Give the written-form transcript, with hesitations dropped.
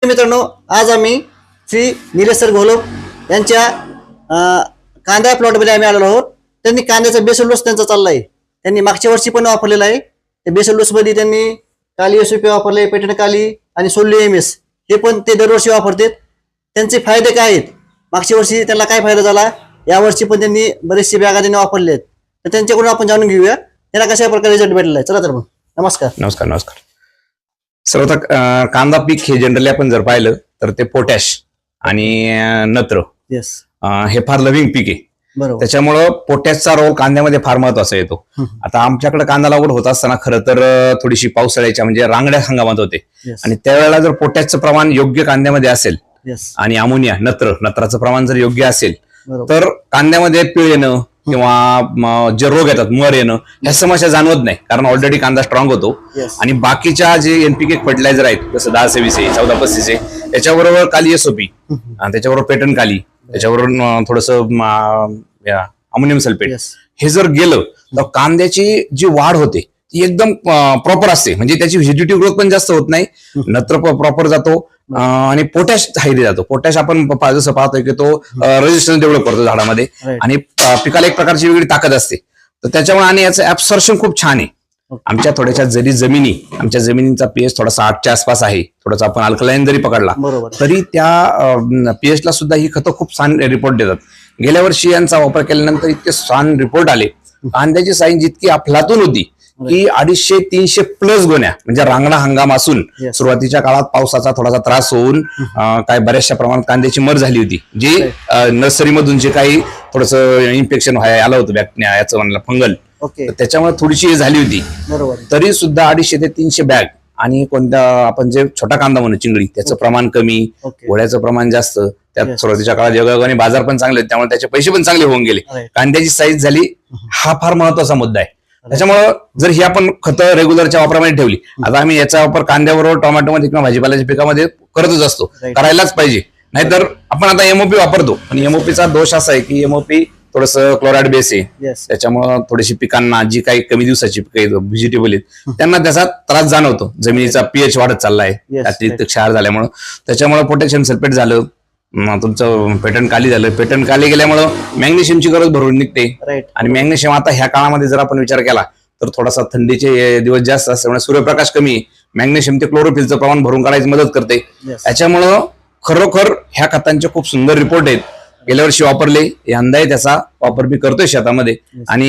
मित्रांनो, आज आम्ही श्री निलेश सर घोलप यांच्या कांदा प्लॉटमध्ये आम्ही आलेलो आहोत. त्यांनी कांद्याचा बेसल डोस त्यांचा चाललाय. त्यांनी मागच्या वर्षी पण वापरलेला आहे. त्या बेसल डोस मध्ये त्यांनी काली एसओपी वापरले, पेटन काली आणि सोल्ली एमएस हे पण ते दरवर्षी वापरतात. त्यांचे फायदे काय आहेत, मागच्या वर्षी त्यांना काय फायदा झाला, या वर्षी पण त्यांनी बरेचसे बॅगा त्यांनी वापरले आहेत. तर त्यांच्याकडून आपण जाणून घेऊया त्यांना कशा प्रकारे रिझल्ट भेटलेला आहे. चला तर मग. नमस्कार. नमस्कार. नमस्कार. सर्वतः कांदा पीक हे जनरली आपण जर पाहिलं तर ते पोटॅश आणि नत्र येस, हे फार लविंग पीक आहे. बरोबर. त्याच्यामुळं पोटॅशचा रोल कांद्यामध्ये फार महत्वाचा येतो. आता आमच्याकडे कांदा लागवड होत असताना खरं तर थोडीशी पावसाळ्याच्या म्हणजे रांगड्या हंगामात होते आणि त्यावेळेला जर पोटॅशचं प्रमाण योग्य कांद्यामध्ये असेल आणि अमोनिया नत्राचं प्रमाण जर योग्य असेल तर कांद्यामध्ये पिळ येणं किंवा जे रोग येतात, मर येणं, ह्या समस्या जाणवत नाही, कारण ऑलरेडी कांदा स्ट्रॉंग होतो. आणि बाकीच्या जे एनपीके फर्टिलायझर आहेत जसं 10-26 आहे, 14-35 आहे, त्याच्याबरोबर काली एसओपी, त्याच्याबरोबर पेटन काली, त्याच्याबरोबर थोडस अमोनियम सल्फेट, हे जर गेलं तर कांद्याची जी वाढ होते ती एकदम प्रॉपर असते. म्हणजे त्याची व्हेजिटेटिव्ह ग्रोथ पण जास्त होत नाही, नत्र प्रॉपर जातो आणि पोटॅश हायली जातो. पोटॅश आपण जसं पाहतोय की तो रेजिस्टन्स डेव्हलप करतो झाडामध्ये आणि पिकाला एक प्रकारची वेगळी ताकद असते. तर त्याच्यामुळे आणि याचं ऍब्सॉर्प्शन खूप छान आहे. आमच्या थोड्याशा जरी आमच्या जमिनीचा पीएच थोडासा 8च्या आसपास आहे, थोडासा आपण अल्कलाईन जरी पकडला तरी त्या पीएच ला सुद्धा ही खतं खूप छान रिपोर्ट देतात. गेल्या वर्षी यांचा वापर केल्यानंतर इतके छान रिपोर्ट आले. कांद्याची साईज जितकी अफलातून होती की 250-300 प्लस गोण्या, म्हणजे रांगडा हंगाम असून सुरुवातीच्या काळात पावसाचा थोडासा त्रास होऊन काय बऱ्याचशा प्रमाणात कांद्याची मर झाली होती. जी नर्सरीमधून जे काही थोडस इन्फेक्शन आलं होतं याचं म्हणलं फंगल, त्याच्यामुळे थोडीशी झाली होती. तरी सुद्धा 250 ते 300 बॅग. आणि कोणत्या आपण जे छोटा कांदा म्हणू चिंगडी, त्याचं प्रमाण कमी, गोळ्याचं प्रमाण जास्त. त्यात सुरुवातीच्या काळात योगायोगाने बाजार पण चांगले, त्यामुळे त्याचे पैसे पण चांगले होऊन गेले. कांद्याची साईज झाली, हा फार महत्वाचा मुद्दा आहे. त्याच्यामुळं जर ही आपण खतं रेग्युलरच्या वापरामध्ये ठेवली, आता आम्ही याचा वापर कांद्याबरोबर टोमॅटोमध्ये किंवा भाजीपाल्याच्या पिकामध्ये करतच असतो, करायलाच पाहिजे. नाहीतर आपण आता एमओपी वापरतो, पण एमओपीचा दोष असा आहे की एमओपी थोडस क्लोराइड बेस आहे. त्याच्यामुळे थोडीशी पिकांना जी काही कमी दिवसाची पिकं व्हेजिटेबल आहेत त्यांना त्याचा त्रास जाणवतो. जमिनीचा पीएच वाढत चाललाय अतिरिक्त क्षार झाल्यामुळं. त्याच्यामुळे पोटॅशियम सल्फेट झालं, तुमचं पेटन काली झालं. पेटन काली गेल्यामुळं मॅग्नेशियमची गरज भरून निघते. आणि मॅग्नेशियम आता ह्या काळामध्ये जर आपण विचार केला तर थोडासा थंडीचे दिवस जास्त असल्यामुळे सूर्यप्रकाश कमी आहे, मॅग्नेशियम ते क्लोरोफिलचं प्रमाण भरून काढायची मदत करते. त्याच्यामुळं खरोखर ह्या खतांचे खूप सुंदर रिपोर्ट आहेत. गेल्या वर्षी वापरले, यंदाही त्याचा वापर मी करतोय शेतामध्ये. आणि